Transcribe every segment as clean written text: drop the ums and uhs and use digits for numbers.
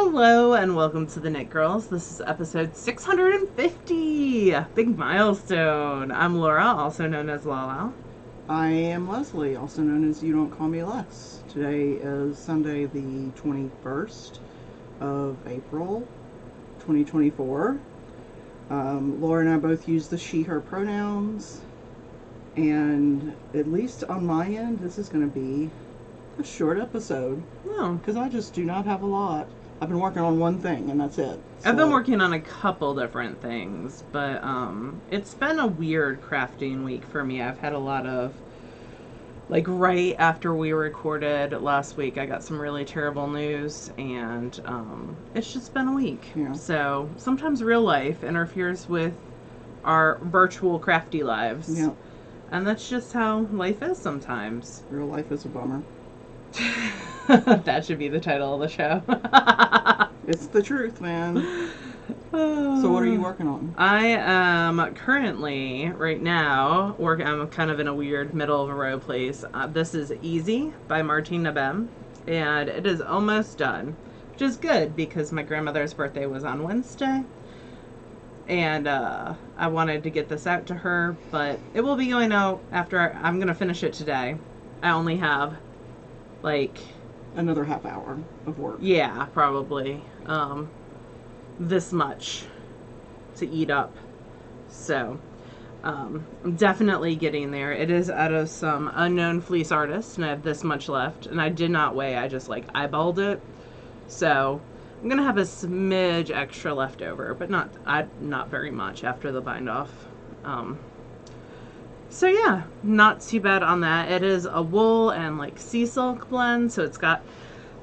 Hello and welcome to the Knit Girls. This is episode 650. Big milestone. I'm Laura, also known as Lala. I am Leslie, also known as You Don't Call Me Les. Today is Sunday the 21st of April, 2024. Laura and I both use the she, her pronouns. And at least on my end, this is going to be a short episode. Oh. Because I just do not have a lot. I've been working on one thing, and that's it. I've been working on a couple different things, but it's been a weird crafting week for me. I've had a lot of, like, right after we recorded last week, I got some really terrible news, and it's just been a week. Yeah. So sometimes real life interferes with our virtual crafty lives. Yeah. And that's just how life is sometimes. Real life is a bummer. That should be the title of the show. It's the truth, man. So what are you working on? I am currently, right now, I'm kind of in a weird middle of a row place. This is Easy by Martine Nabem, and it is almost done, which is good because my grandmother's birthday was on Wednesday, and I wanted to get this out to her, but it will be going out after I'm going to finish it today. I only have, like, Another half hour of work. yeah, probably this much to eat up. So I'm definitely getting there. It is out of some unknown fleece artist, and I have this much left, and I did not weigh. I just like eyeballed it. So I'm gonna have a smidge extra left over, but not very much after the bind off. So yeah, not too bad on that. It is a wool and like sea silk blend, so it's got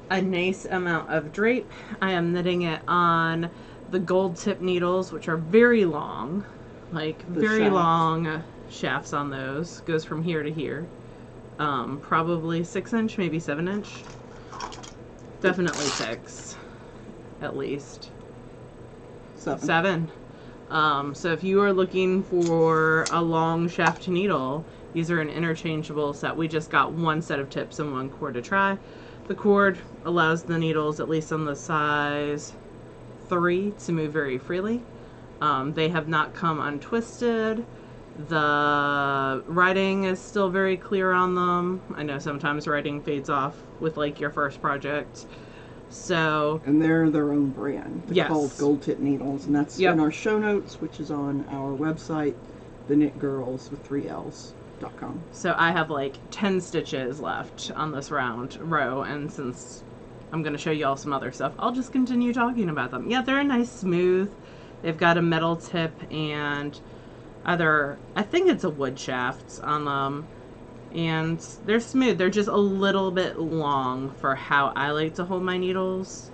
a nice amount of drape. I am knitting it on the gold tip needles, which are very long, like very long shafts on those. Goes from here to here. Probably 6-inch, maybe 7-inch. Definitely 6, at least. 7. So if you are looking for a long shaft needle, these are an interchangeable set. We just got one set of tips and one cord to try. The cord allows the needles, at least on the size 3, to move very freely. They have not come untwisted. The writing is still very clear on them. I know sometimes writing fades off with like your first project. So, and they're their own brand. They're yes, called Gold Tip Needles, and that's in our show notes, which is on our website, TheKnitGirlls with 3 L's.com. So I have like 10 stitches left on this row, and since I'm going to show you all some other stuff, I'll just continue talking about them. Yeah, they're a nice smooth. They've got a metal tip and I think it's a wood shaft on them. And they're smooth. They're just a little bit long for how I like to hold my needles.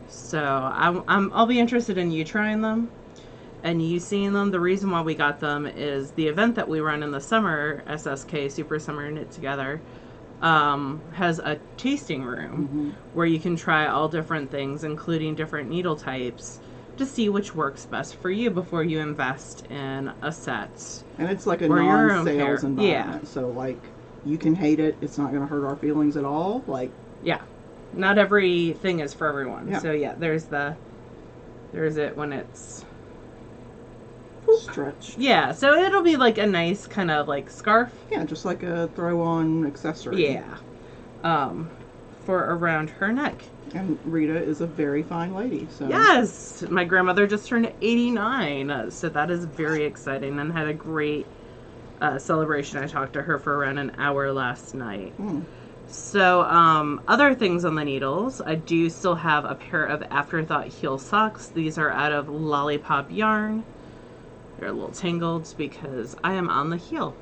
So I'll be interested in you trying them and you seeing them. The reason why we got them is the event that we run in the summer, SSK, Super Summer Knit Together, has a tasting room where you can try all different things, including different needle types, to see which works best for you before you invest in a set. And it's like a non-sales environment. Yeah. So like, you can hate it. It's not going to hurt our feelings at all. Like, yeah, not everything is for everyone. Yeah. So yeah, there's it when it's stretched. Yeah, so it'll be like a nice kind of like scarf. Yeah, just like a throw-on accessory. Yeah, for around her neck. And Rita is a very fine lady. So yes, my grandmother just turned 89, so that is very exciting, and had a great celebration. I talked to her for around an hour last night. So other things on the needles, I do still have a pair of Afterthought heel socks. These are out of Lollipop yarn. They're a little tangled because I am on the heel.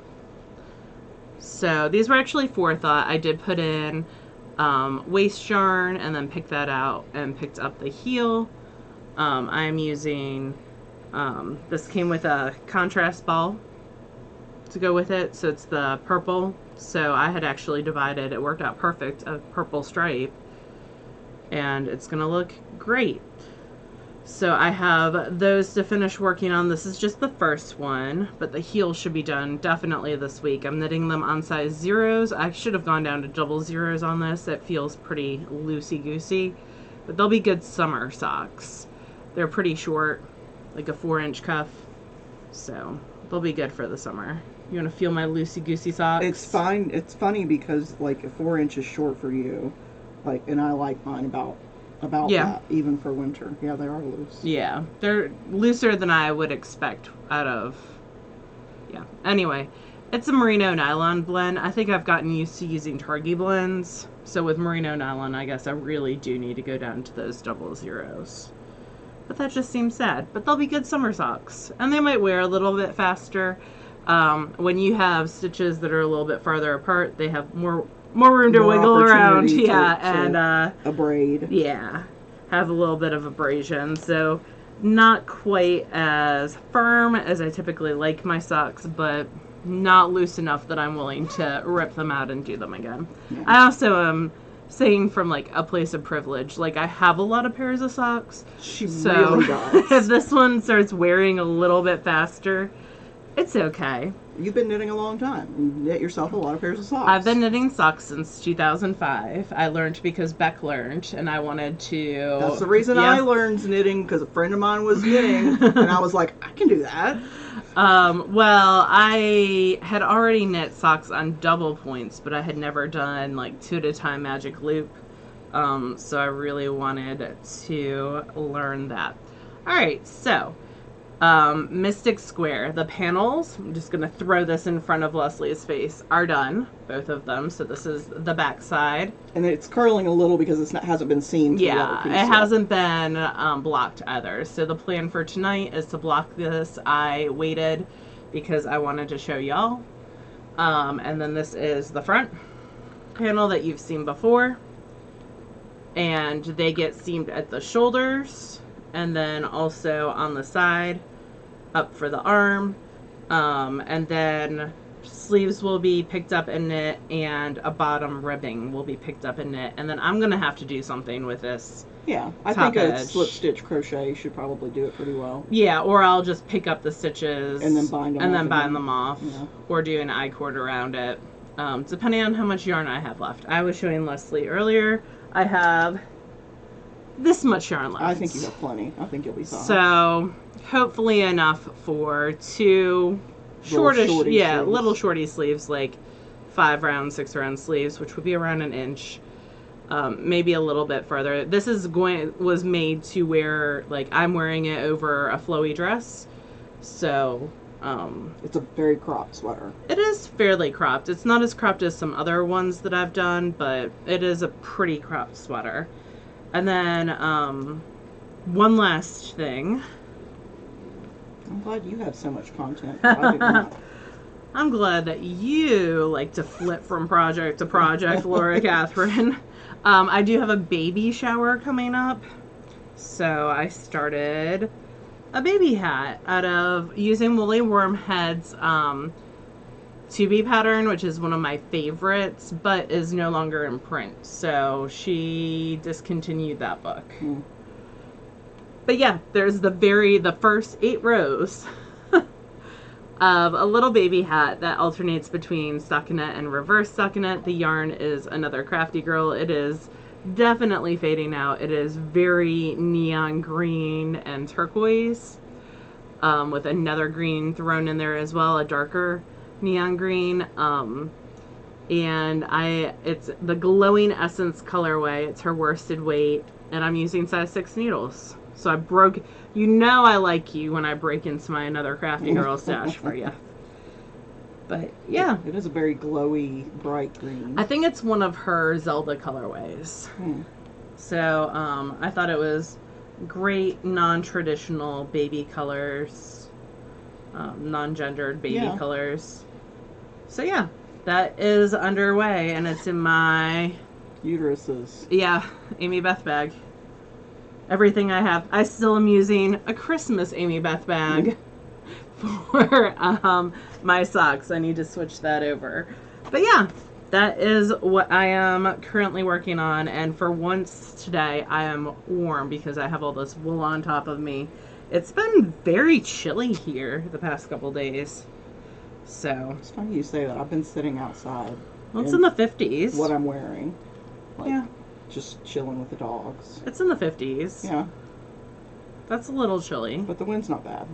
So these were actually Forethought. I did put in waste yarn and then picked that out and picked up the heel. I'm using this came with a contrast ball to go with it, so it's the purple. So I had actually divided, it worked out perfect, a purple stripe, and it's gonna look great. So I have those to finish working on. This is just the first one, but the heel should be done definitely this week. I'm knitting them on size 0s. I should have gone down to double 0s on this. It feels pretty loosey-goosey. But they'll be good summer socks. They're pretty short, like a 4-inch cuff. So they'll be good for the summer. You want to feel my loosey-goosey socks? It's fine. It's funny because like a 4 inch is short for you, like, and I like mine about that, even for winter. Yeah, they are loose. Yeah, they're looser than I would expect out of. Yeah. Anyway, it's a merino nylon blend. I think I've gotten used to using Targhee blends, so with merino nylon, I guess I really do need to go down to those 00s. But that just seems sad. But they'll be good summer socks, and they might wear a little bit faster. When you have stitches that are a little bit farther apart, they have more room to wiggle around. Yeah, and a braid. Yeah, have a little bit of abrasion. So not quite as firm as I typically like my socks, but not loose enough that I'm willing to rip them out and do them again. Yeah. I also am saying from like a place of privilege. Like, I have a lot of pairs of socks. She really does. If this one starts wearing a little bit faster, it's okay. You've been knitting a long time. You knit yourself a lot of pairs of socks. I've been knitting socks since 2005. I learned because Beck learned, and I wanted to... That's the reason I learned knitting, because a friend of mine was knitting, and I was like, I can do that. Well, I had already knit socks on double points, but I had never done, like, 2-at-a-time magic loop. So I really wanted to learn that. Alright, so... Mystic Square. The panels, I'm just going to throw this in front of Leslie's face, are done. Both of them. So this is the back side. And it's curling a little because it hasn't been seamed. Yeah, it hasn't been blocked either. So the plan for tonight is to block this. I waited because I wanted to show y'all. And then this is the front panel that you've seen before. And they get seamed at the shoulders. And then also on the side. Up for the arm, and then sleeves will be picked up and knit, and a bottom ribbing will be picked up and knit, and then I'm gonna have to do something with this. Yeah, I think a slip stitch crochet should probably do it pretty well. Yeah, or I'll just pick up the stitches and then bind them off, yeah. Or do an I-cord around it, depending on how much yarn I have left. I was showing Leslie earlier. I have this much yarn left. I think you have plenty. I think you'll be fine. So hopefully enough for two shortish, little shorty sleeves, like 5-round, 6-round sleeves, which would be around an inch, maybe a little bit further. This was made to wear, like, I'm wearing it over a flowy dress, so it's a very cropped sweater. It is fairly cropped. It's not as cropped as some other ones that I've done, but it is a pretty cropped sweater. And then one last thing. I'm glad you have so much content. I do not. I'm glad that you like to flip from project to project, Laura Catherine. I do have a baby shower coming up. So I started a baby hat out of using Woolly Wormhead's 2B pattern, which is one of my favorites, but is no longer in print. So she discontinued that book. But yeah, there's the first 8 rows of a little baby hat that alternates between stockinette and reverse stockinette. The yarn is another Crafty Girl. It is definitely fading out. It is very neon green and turquoise, with another green thrown in there as well, a darker neon green. And it's the Glowing Essence colorway. It's her worsted weight, and I'm using size 6 needles. So I broke, I like you when I break into my another Crafty Girl stash for you. But yeah. It is a very glowy, bright green. I think it's one of her Zelda colorways. So I thought it was great non-traditional baby colors, non-gendered baby colors. So yeah, that is underway, and it's in my... uteruses. Yeah, Amy Beth bag. Everything I have. I still am using a Christmas Amy Beth bag for my socks. I need to switch that over. But yeah, that is what I am currently working on. And for once today, I am warm because I have all this wool on top of me. It's been very chilly here the past couple days. So it's funny you say that. I've been sitting outside. Well, it's in the 50s. What I'm wearing. Yeah. just chilling with the dogs. It's in the 50s. Yeah. That's a little chilly. But the wind's not bad.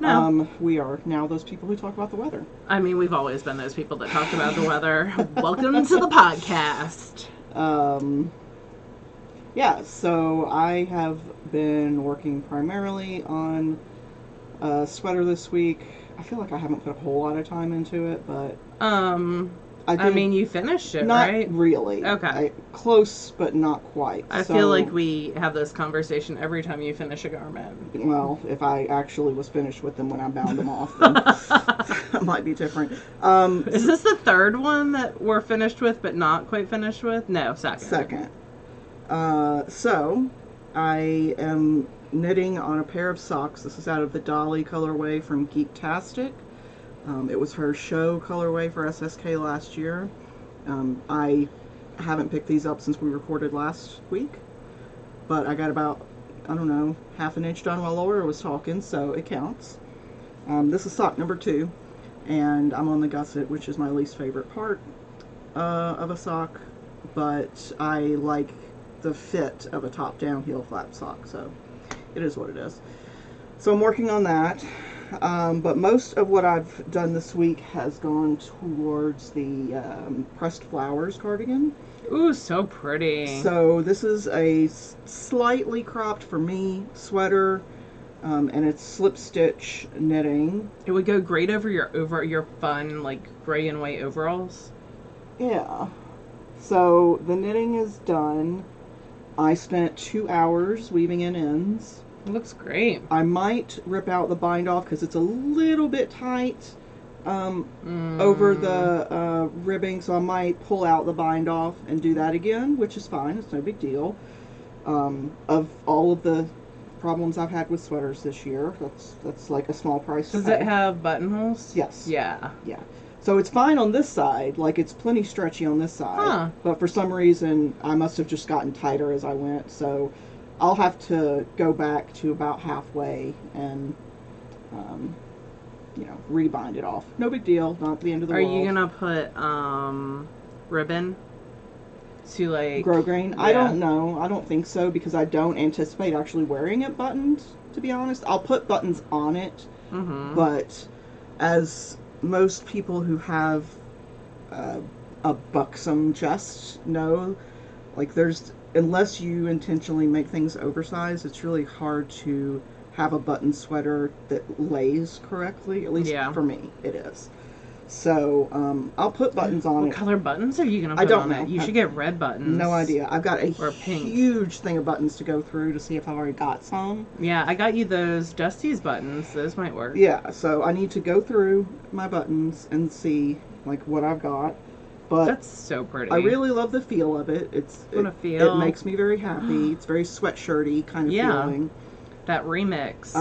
No. We are now those people who talk about the weather. I mean, we've always been those people that talk about the weather. Welcome to the podcast. Yeah, so I have been working primarily on a sweater this week. I feel like I haven't put a whole lot of time into it, but I mean, you finished it, not right? Not really. Okay. Close, but not quite. I feel like we have this conversation every time you finish a garment. Well, if I actually was finished with them when I bound them off, then that might be different. Is this the third one that we're finished with, but not quite finished with? No, second. Second. So, I am knitting on a pair of socks. This is out of the Dolly colorway from Geektastic. It was her show colorway for SSK last year. I haven't picked these up since we recorded last week, but I got about, I don't know, half an inch done while Laura was talking, so it counts. This is sock number 2, and I'm on the gusset, which is my least favorite part of a sock, but I like the fit of a top-down heel flap sock, so it is what it is. So I'm working on that. But most of what I've done this week has gone towards the pressed flowers cardigan. Ooh, so pretty. So this is a slightly cropped, for me, sweater, and it's slip stitch knitting. It would go great over your fun, like, gray and white overalls. Yeah. So the knitting is done. I spent 2 hours weaving in ends. It looks great. I might rip out the bind off because it's a little bit tight over the ribbing, so I might pull out the bind off and do that again, which is fine. It's no big deal. Of all of the problems I've had with sweaters this year, that's like a small price to pay. Does it have buttonholes? Yes. Yeah. Yeah. So it's fine on this side, like it's plenty stretchy on this side, huh. But for some reason I must have just gotten tighter as I went, so I'll have to go back to about halfway and, rebind it off. No big deal, not the end of the world. Are you gonna put, ribbon to, like... grosgrain? Yeah. I don't know. I don't think so, because I don't anticipate actually wearing it buttoned, to be honest. I'll put buttons on it, but as most people who have a buxom chest know, like unless you intentionally make things oversized, it's really hard to have a button sweater that lays correctly. At least for me, it is. So I'll put buttons on it. What color buttons are you going to put I don't on know. it? You should get red buttons. No idea. I've got a pink. Huge thing of buttons to go through to see if I've already got some. Yeah, I got you those Dusty's buttons. Those might work. Yeah, so I need to go through my buttons and see like what I've got. But that's so pretty. I really love the feel of it. It makes me very happy. It's very sweatshirty kind of feeling. That remix.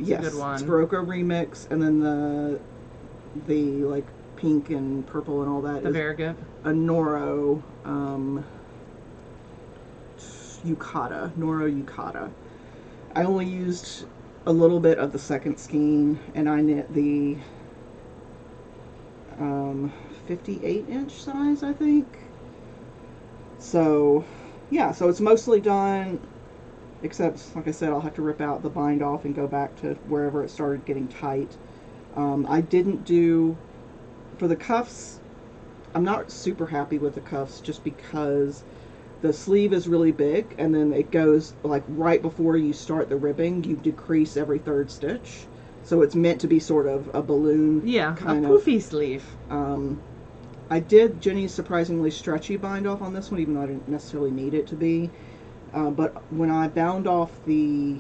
Yes, a good one. It's Barocco remix, and then the like pink and purple and all that. The Variegated. A Noro Yukata. I only used a little bit of the second skein, and I knit the 58-inch size, I think. So, yeah, so it's mostly done, except, like I said, I'll have to rip out the bind off and go back to wherever it started getting tight. I didn't do, for the cuffs, I'm not super happy with the cuffs just because the sleeve is really big, and then it goes, like, right before you start the ribbing, you decrease every third stitch. So it's meant to be sort of a balloon. Yeah, a poofy sleeve. I did Jenny's surprisingly stretchy bind off on this one, even though I didn't necessarily need it to be. But when I bound off the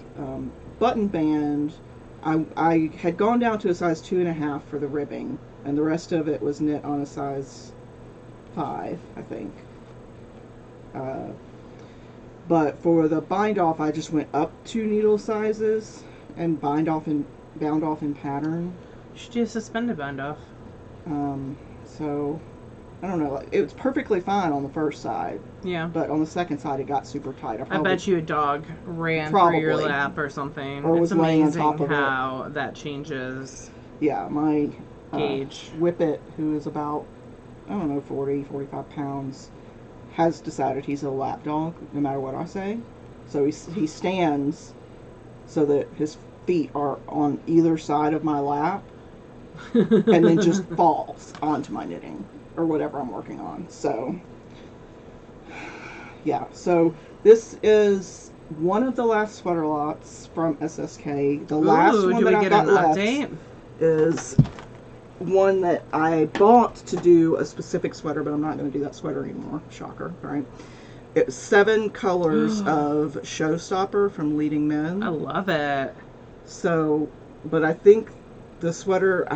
button band, I had gone down to a size 2.5 for the ribbing, and the rest of it was knit on a size 5, I think. But for the bind off, I just went up 2 needle sizes and bound off in pattern. You should do a suspended bind off. So I don't know. It was perfectly fine on the first side. Yeah. But on the second side, it got super tight. I bet you a dog ran through your lap or something. Or was laying on top of it. It's amazing how that changes. Yeah, my gauge. Whippet, who is about, I don't know, 40, 45 pounds, has decided he's a lap dog no matter what I say. So he stands so that his feet are on either side of my lap and then just falls onto my knitting or whatever I'm working on. So, yeah. So this is one of the last sweater lots from SSK. The last one that I've got left is one that I bought to do a specific sweater, but I'm not going to do that sweater anymore. Shocker, right? It's 7 colors of Showstopper from Leading Men. I love it. So, but I think the sweater,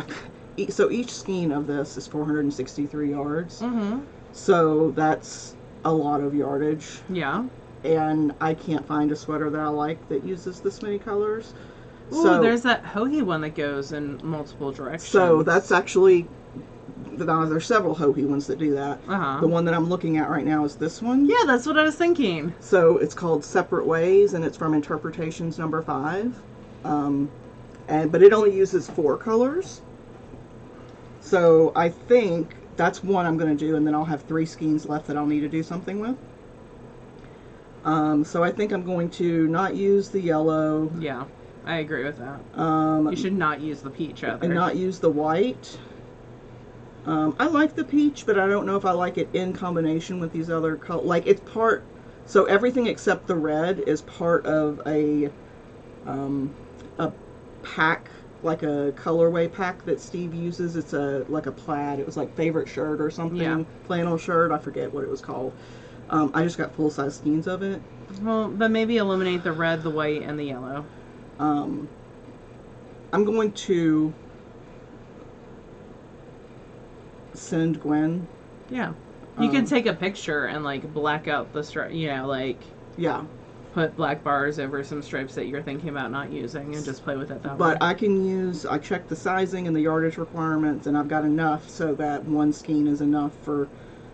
so each skein of this is 463 yards. Mm-hmm. So that's a lot of yardage. Yeah. And I can't find a sweater that I like that uses this many colors. Ooh, so there's that Hohi one that goes in multiple directions. So that's actually, there's several Hohi ones that do that. Uh-huh. The one that I'm looking at right now is this one. Yeah, that's what I was thinking. So it's called Separate Ways, and it's from Interpretations number 5. But it only uses 4 colors. So I think that's one I'm going to do, and then I'll have 3 skeins left that I'll need to do something with. So I think I'm going to not use the yellow. Yeah, I agree with that. You should not use the peach either. And not use the white. I like the peach, but I don't know if I like it in combination with these other colors. Like, it's part... So everything except the red is part of a pack, like a colorway pack that Steve uses. It's like a plaid. It was like favorite shirt or something. Yeah. Flannel shirt. I forget what it was called. I just got full-size skeins of it. Well, but maybe eliminate the red, the white, and the yellow. I'm going to send Gwen. Yeah. You could take a picture and, like, black out the stripe, like... Yeah. Put black bars over some stripes that you're thinking about not using and just play with it that way. But I checked the sizing and the yardage requirements, and I've got enough so that one skein is enough for...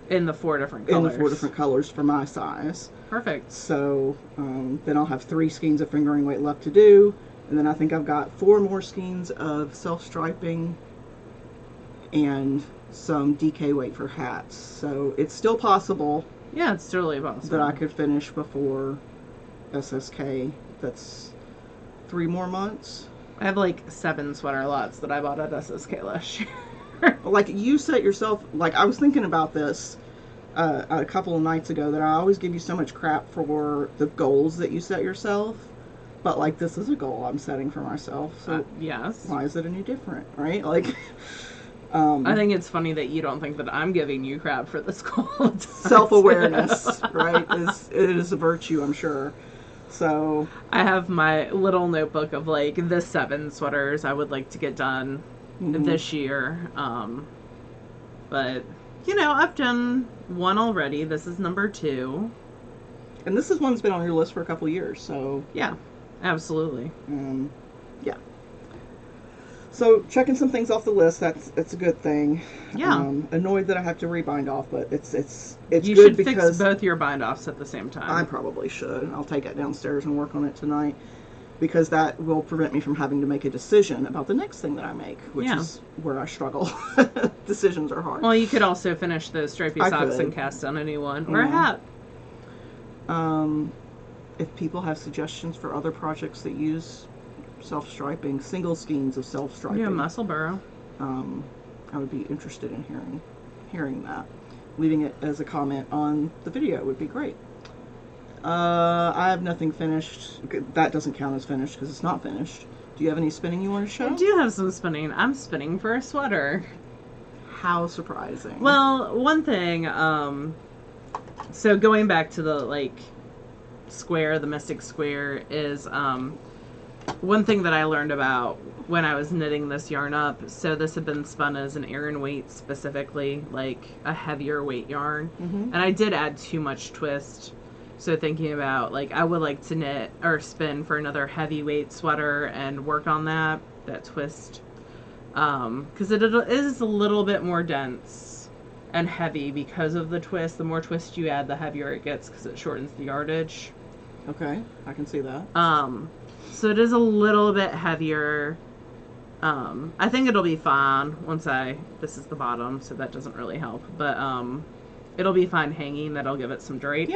In the 4 different colors. In the 4 different colors for my size. Perfect. So, then I'll have 3 skeins of fingering weight left to do, and then I think I've got 4 more skeins of self-striping and some DK weight for hats. So, it's still possible. Yeah, it's totally possible. That I could finish before SSK. That's 3 more months. I have like 7 sweater lots that I bought at SSK last year. Like, you set yourself, like, I was thinking about this a couple of nights ago, that I always give you so much crap for the goals that you set yourself, but, like, this is a goal I'm setting for myself, so yes. Why is it any different, right? Like, I think it's funny that you don't think that I'm giving you crap for this goal. Self-awareness, right, it is a virtue, I'm sure. So I have my little notebook of, like, the 7 sweaters I would like to get done this year. But, I've done 1 already. This is number 2. And this is one that's been on your list for a couple years, so... Yeah, absolutely. Yeah. So, checking some things off the list, that's a good thing. Yeah. Annoyed that I have to rebind off, but it's you good should because... fix both your bind-offs at the same time. I probably should. I'll take it downstairs and work on it tonight, because that will prevent me from having to make a decision about the next thing that I make, which is where I struggle. Decisions are hard. Well, you could also finish those stripy socks and cast on a new one, or a hat. If people have suggestions for other projects that use self-striping, single skeins of self-striping. Yeah, muscle burrow. I would be interested in hearing that. Leaving it as a comment on the video would be great. I have nothing finished. That doesn't count as finished because it's not finished. Do you have any spinning you want to show? I do have some spinning. I'm spinning for a sweater. How surprising. Well, one thing, so going back to the, square, the mystic square, is, one thing that I learned about when I was knitting this yarn up, so this had been spun as an Aran weight specifically, like a heavier weight yarn, and I did add too much twist. So thinking about, I would like to knit or spin for another heavyweight sweater and work on that twist. Because it is a little bit more dense and heavy because of the twist. The more twist you add, the heavier it gets because it shortens the yardage. Okay, I can see that. So it is a little bit heavier. I think it'll be fine once this is the bottom, so that doesn't really help. But, It'll be fine hanging. That'll give it some drape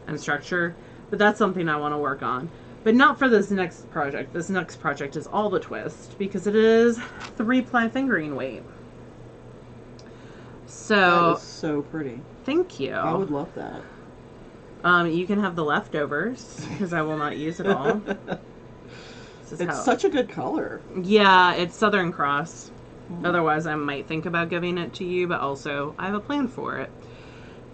and structure. But that's something I want to work on. But not for this next project. This next project is all the twist because it is 3-ply fingering weight. So that is so pretty. Thank you. I would love that. You can have the leftovers because I will not use it all. It's such a good color. Yeah, it's Southern Cross. Otherwise, I might think about giving it to you, but also I have a plan for it.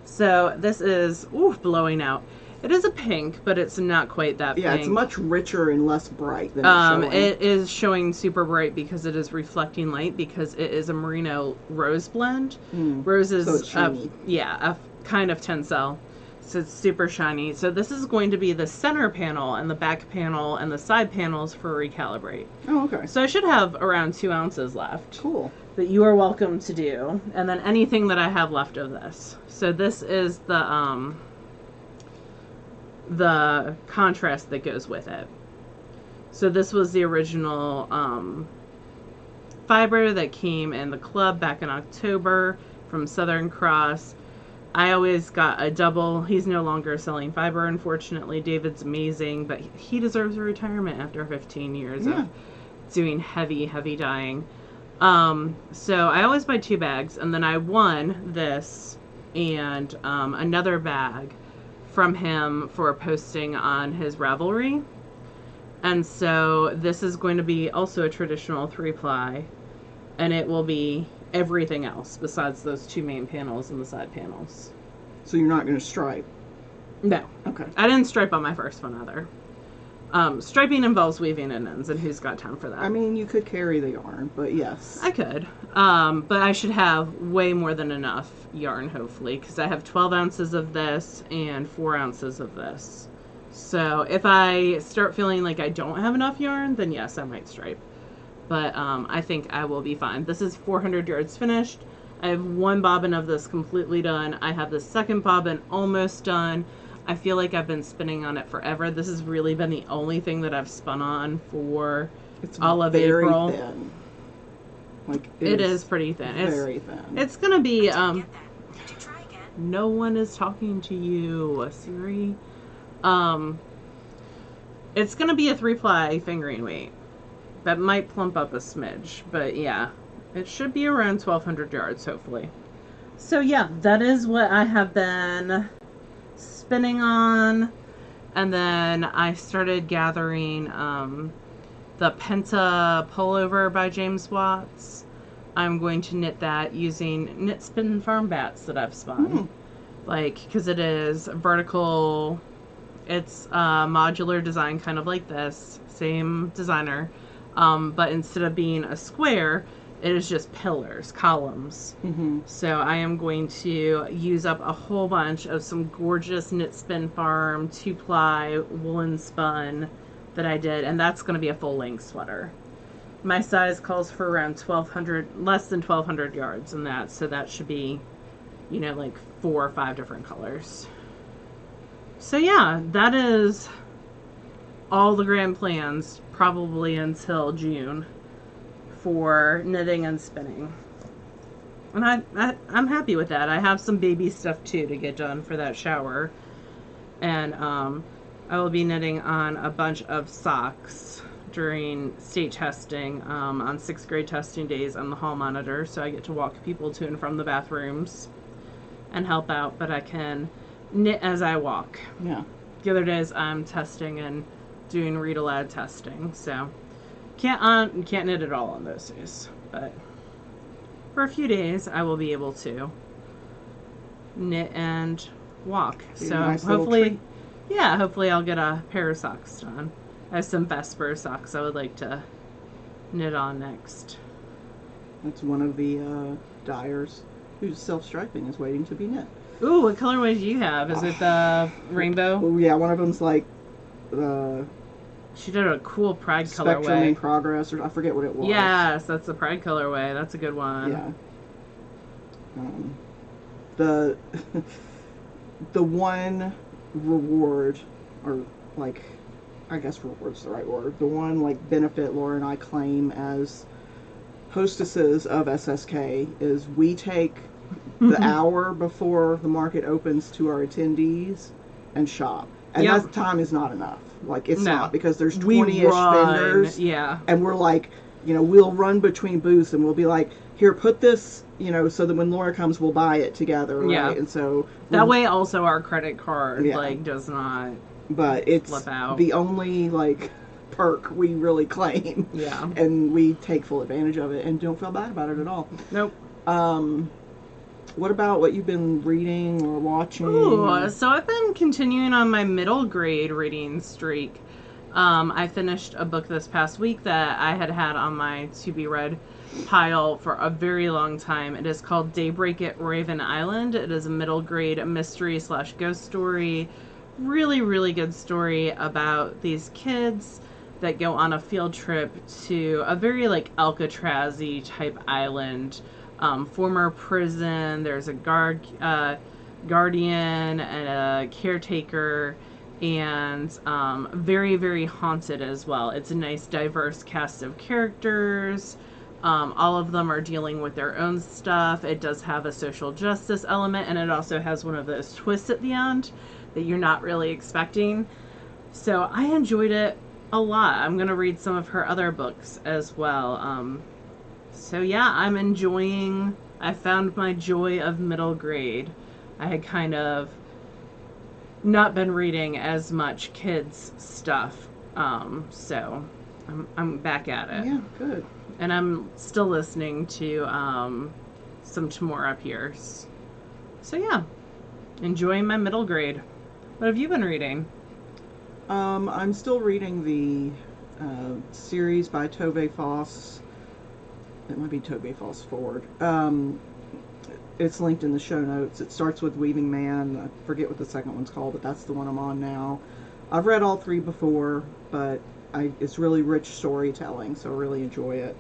So this is blowing out. It is a pink, but it's not quite that pink. Yeah, it's much richer and less bright than it's showing. It is showing super bright because it is reflecting light because it is a merino rose blend. Rose is so it's shiny. A kind of tencel. So it's super shiny. So this is going to be the center panel and the back panel and the side panels for recalibrate. Oh, okay. So I should have around 2 ounces left. Cool. That you are welcome to do. And then anything that I have left of this. So this is the contrast that goes with it. So this was the original fiber that came in the club back in October from Southern Cross. I always got a double. He's no longer selling fiber, unfortunately. David's amazing, but he deserves a retirement after 15 years of doing heavy dyeing. So I always buy 2 bags, and then I won this and another bag from him for posting on his Ravelry. And so this is going to be also a traditional 3-ply, and it will be everything else besides those 2 main panels and the side panels. So you're not going to stripe? No. Okay. I didn't stripe on my first one either. Striping involves weaving in ends, and who's got time for that? I mean, you could carry the yarn, but yes. I could. But I should have way more than enough yarn, hopefully, because I have 12 ounces of this and 4 ounces of this. So if I start feeling like I don't have enough yarn, then yes, I might stripe. But I think I will be fine. This is 400 yards finished. I have 1 bobbin of this completely done. I have the second bobbin almost done. I feel like I've been spinning on it forever. This has really been the only thing that I've spun on for all of April. It's very thin. Like it is pretty thin. Very thin. It's gonna be no one is talking to you, Siri. It's gonna be a 3-ply fingering weight. That might plump up a smidge, but yeah, it should be around 1,200 yards, hopefully. So yeah, that is what I have been spinning on. And then I started gathering the Penta pullover by James Watts. I'm going to knit that using Knit Spin Farm bats that I've spun. Like, because it is vertical, it's a modular design kind of like this, same designer. But instead of being a square, it is just pillars, columns. So I am going to use up a whole bunch of some gorgeous Knit Spin Farm 2-ply woolen spun that I did, and that's going to be a full-length sweater. My size calls for around 1,200, less than 1,200 yards in that, so that should be, you know, like 4 or 5 different colors. So yeah, that is all the grand plans, probably until June, for knitting and spinning. And I'm happy with that. I have some baby stuff too to get done for that shower. And I will be knitting on a bunch of socks during state testing. On 6th grade testing days, I'm the hall monitor, so I get to walk people to and from the bathrooms and help out, but I can knit as I walk. Yeah. The other days I'm testing and doing read aloud testing, so can't knit at all on those days, but for a few days I will be able to knit and walk. So nice hopefully I'll get a pair of socks done. I have some Vesper socks I would like to knit on next. That's one of the dyers whose self-striping is waiting to be knit. Ooh, what colorway do you have? Is it the rainbow? Oh yeah, one of them's like she did a cool pride Spectrum colorway. in Progress, or I forget what it was. Yes, that's the pride colorway. That's a good one. Yeah. The the one reward, or like, I guess reward's the right word. The one like benefit Laura and I claim as hostesses of SSK is we take the hour before the market opens to our attendees and shop. And Yep. that time is not enough. Like, it's No. not, because there's We 20-ish run, vendors. yeah. And we're like, we'll run between booths and we'll be like, here, put this, so that when Laura comes, we'll buy it together, right? Yeah. And so that way also our credit card, Yeah. does not but it's flip out. the only, perk we really claim. Yeah. And we take full advantage of it and don't feel bad about it at all. Nope. What about what you've been reading or watching? Ooh, so I've been continuing on my middle grade reading streak. I finished a book this past week that I had on my to-be-read pile for a very long time. It is called Daybreak at Raven Island. It is a middle grade mystery/ghost story. Really, really good story about these kids that go on a field trip to a very Alcatraz-y type island. Former prison. There's a guardian and a caretaker, and very, very haunted as well. It's a nice diverse cast of characters. All of them are dealing with their own stuff. It does have a social justice element, and it also has one of those twists at the end that you're not really expecting. So I enjoyed it a lot. I'm going to read some of her other books as well. So yeah, I'm enjoying. I found my joy of middle grade. I had kind of not been reading as much kids stuff, so I'm back at it. Yeah, good. And I'm still listening to some Tamora Pierce. So yeah, enjoying my middle grade. What have you been reading? I'm still reading the series by Tove Foss. It might be Tove Foss Ford. It's linked in the show notes. It starts with Weaving Man. I forget what the second one's called, but that's the one I'm on now. I've read all three before, but it's really rich storytelling, so I really enjoy it.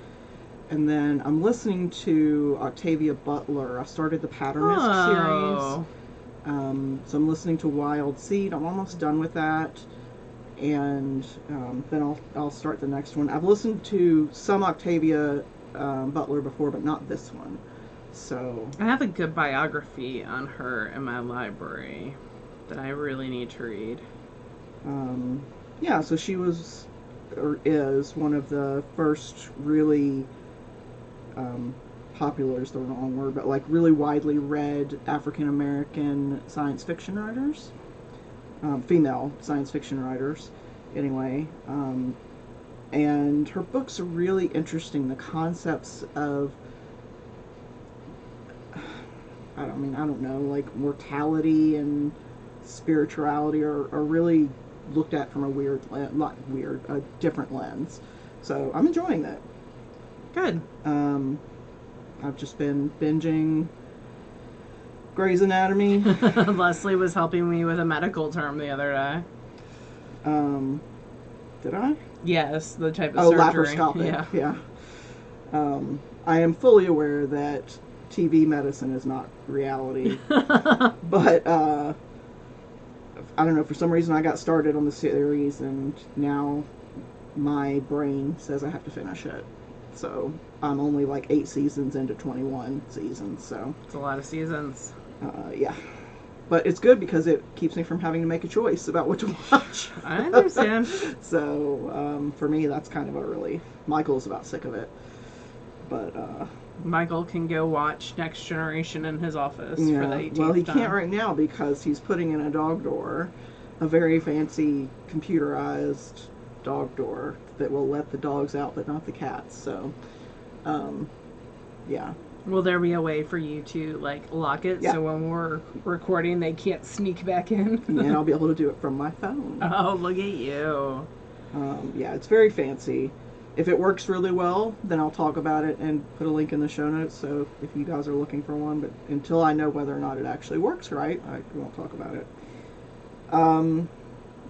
And then I'm listening to Octavia Butler. I started the Patternist series. So I'm listening to Wild Seed. I'm almost done with that. And then I'll start the next one. I've listened to some Octavia Butler before, but not this one. So I have a good biography on her in my library that I really need to read. Yeah, so she was, or is, one of the first really popular is the wrong word, but really widely read African American science fiction writers. Female science fiction writers, anyway. And her books are really interesting. The concepts of, I don't know, mortality and spirituality are really looked at from a different lens. So I'm enjoying that. Good. I've just been binging Grey's Anatomy. Leslie was helping me with a medical term the other day. Did I? Yes, the type of surgery. Laparoscopic. Yeah. I am fully aware that TV medicine is not reality. But I don't know, for some reason I got started on the series and now my brain says I have to finish it. So I'm only 8 seasons into 21 seasons, so it's a lot of seasons. Yeah. But it's good because it keeps me from having to make a choice about what to watch. I understand. So for me, that's kind of a relief. Michael's about sick of it. But Michael can go watch Next Generation in his office for the 18th time. Well, he can't right now because he's putting in a dog door, a very fancy computerized dog door that will let the dogs out but not the cats. So, yeah. Will there be a way for you to lock it so when we're recording they can't sneak back in? And I'll be able to do it from my phone. Oh, look at you. Yeah, it's very fancy. If it works really well, then I'll talk about it and put a link in the show notes, so if you guys are looking for one, but until I know whether or not it actually works right, I won't talk about it.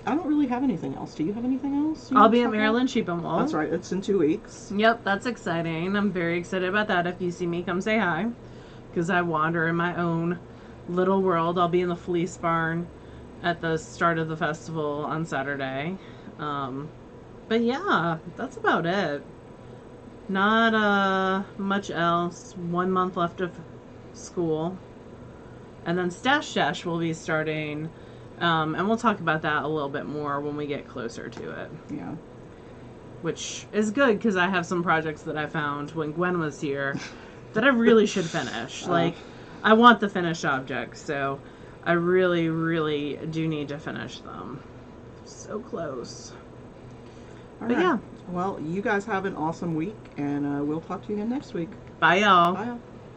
I don't really have anything else. Do you have anything else? I'll be at Maryland Sheep and Wool. That's right. It's in 2 weeks. Yep, that's exciting. I'm very excited about that. If you see me, come say hi. Because I wander in my own little world. I'll be in the Fleece Barn at the start of the festival on Saturday. But yeah, that's about it. Not much else. 1 month left of school. And then Stash will be starting, and we'll talk about that a little bit more when we get closer to it. Yeah. Which is good because I have some projects that I found when Gwen was here that I really should finish. Like, I want the finished objects, so I really, really do need to finish them. So close. All But right. yeah. Well, you guys have an awesome week, and we'll talk to you again next week. Bye, y'all. Bye, y'all.